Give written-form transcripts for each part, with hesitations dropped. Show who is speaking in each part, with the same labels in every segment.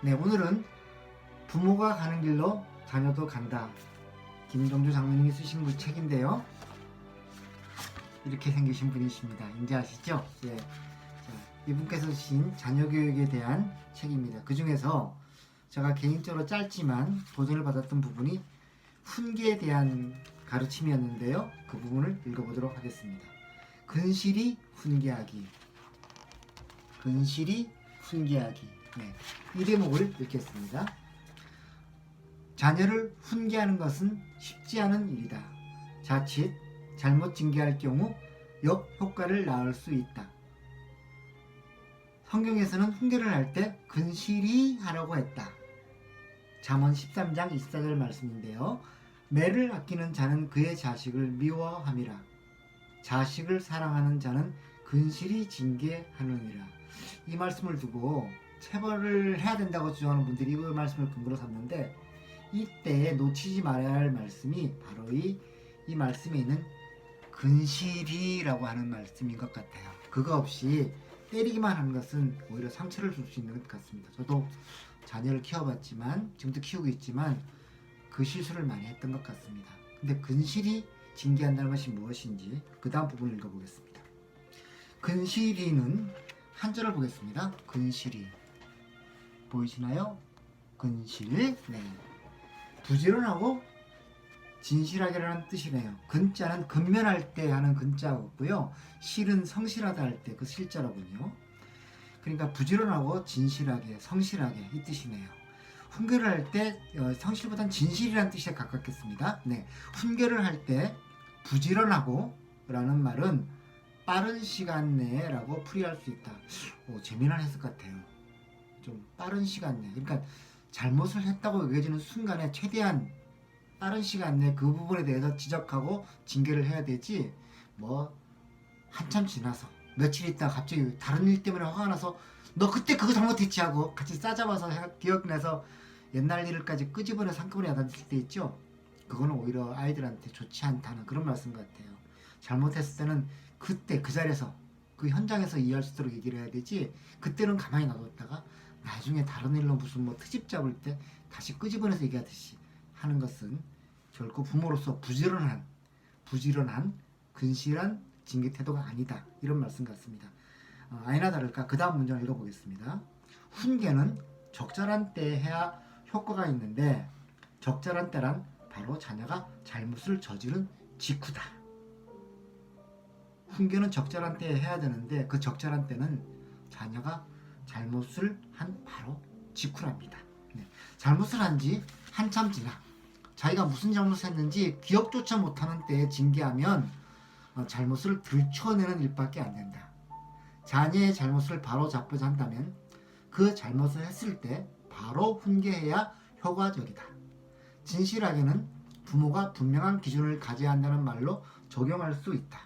Speaker 1: 네, 오늘은 부모가 가는 길로 자녀도 간다. 김정주 장로님이 쓰신 그 책인데요. 이렇게 생기신 분이십니다. 이제 아시죠? 예. 자, 이분께서 쓰신 자녀 교육에 대한 책입니다. 그 중에서 제가 개인적으로 짧지만 도전을 받았던 부분이 훈계에 대한 가르침이었는데요. 그 부분을 읽어보도록 하겠습니다. 근실이 훈계하기. 근실이 훈계하기. 네, 이 대목을 읽겠습니다. 자녀를 훈계하는 것은 쉽지 않은 일이다. 자칫 잘못 징계할 경우 역효과를 낳을 수 있다. 성경에서는 훈계를 할 때 근실히 하라고 했다. 잠언 13장 24절 말씀인데요. 매를 아끼는 자는 그의 자식을 미워함이라. 자식을 사랑하는 자는 근실히 징계하느니라. 이 말씀을 두고 체벌을 해야 된다고 주장하는 분들이 이 말씀을 근거로 삼는데, 이때 놓치지 말아야 할 말씀이 바로 이 말씀에 있는 근실이라고 하는 말씀인 것 같아요. 그거 없이 때리기만 하는 것은 오히려 상처를 줄 수 있는 것 같습니다. 저도 자녀를 키워봤지만, 지금도 키우고 있지만 그 실수를 많이 했던 것 같습니다. 근데 근실이 징계한다는 것이 무엇인지 그 다음 부분을 읽어보겠습니다. 근실이는 한자를 보겠습니다. 근실이 보이시나요? 근실. 네. 부지런하고 진실하게라는 뜻이네요. 근자는 근면할 때 하는 근자였고요. 실은 성실하다 할 때 그 실자로군요. 그러니까 부지런하고 진실하게, 성실하게 이 뜻이네요. 훈계를 할 때 성실보다는 진실이라는 뜻에 가깝겠습니다. 네, 훈계를 할 때 부지런하고 라는 말은 빠른 시간 내에 라고 풀이할 수 있다. 재미난 해석 같아요. 좀 빠른 시간 내에, 그러니까 잘못을 했다고 여겨지는 순간에 최대한 빠른 시간 내에 그 부분에 대해서 지적하고 징계를 해야 되지, 뭐 한참 지나서 며칠 있다가 갑자기 다른 일 때문에 화가 나서 너 그때 그거 잘못했지 하고 같이 싸잡아서 기억내서 옛날 일을까지 끄집어내서 한꺼번에 야단칠 때 있죠. 그거는 오히려 아이들한테 좋지 않다는 그런 말씀 같아요. 잘못했을 때는 그때 그 자리에서 그 현장에서 이해할 수 있도록 얘기를 해야 되지, 그때는 가만히 놔뒀다가 나중에 다른 일로 무슨 뭐 트집 잡을 때 다시 끄집어내서 얘기하듯이 하는 것은 결코 부모로서 부지런한 근실한 징계 태도가 아니다, 이런 말씀 같습니다. 아니나 다를까 그 다음 문장을 읽어보겠습니다. 훈계는 적절한 때에 해야 효과가 있는데, 적절한 때란 바로 자녀가 잘못을 저지른 직후다. 훈계는 적절한 때에 해야 되는데 그 적절한 때는 자녀가 잘못을 한 바로 직후랍니다. 네. 잘못을 한 지 한참 지나 자기가 무슨 잘못을 했는지 기억조차 못하는 때에 징계하면 잘못을 들춰내는 일밖에 안 된다. 자녀의 잘못을 바로 잡고자 한다면 그 잘못을 했을 때 바로 훈계해야 효과적이다. 진실하게는 부모가 분명한 기준을 가져야 한다는 말로 적용할 수 있다.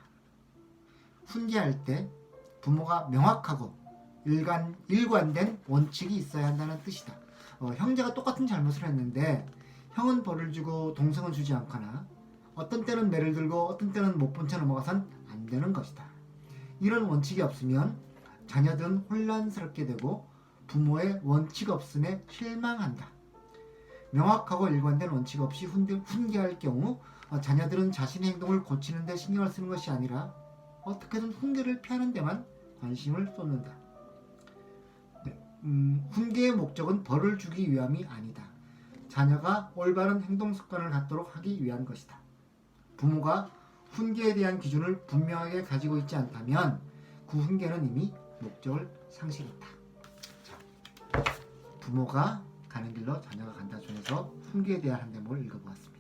Speaker 1: 훈계할 때 부모가 명확하고 일관된 원칙이 있어야 한다는 뜻이다. 형제가 똑같은 잘못을 했는데 형은 벌을 주고 동생은 주지 않거나 어떤 때는 매를 들고 어떤 때는 못 본 채 넘어가선 안 되는 것이다. 이런 원칙이 없으면 자녀들은 혼란스럽게 되고 부모의 원칙 없음에 실망한다. 명확하고 일관된 원칙 없이 훈계할 경우 자녀들은 자신의 행동을 고치는 데 신경을 쓰는 것이 아니라 어떻게든 훈계를 피하는 데만 관심을 쏟는다. 네. 훈계의 목적은 벌을 주기 위함이 아니다. 자녀가 올바른 행동 습관을 갖도록 하기 위한 것이다. 부모가 훈계에 대한 기준을 분명하게 가지고 있지 않다면 그 훈계는 이미 목적을 상실했다. 자, 부모가 가는 길로 자녀가 간다 중에서 훈계에 대한 한 대목을 읽어보았습니다.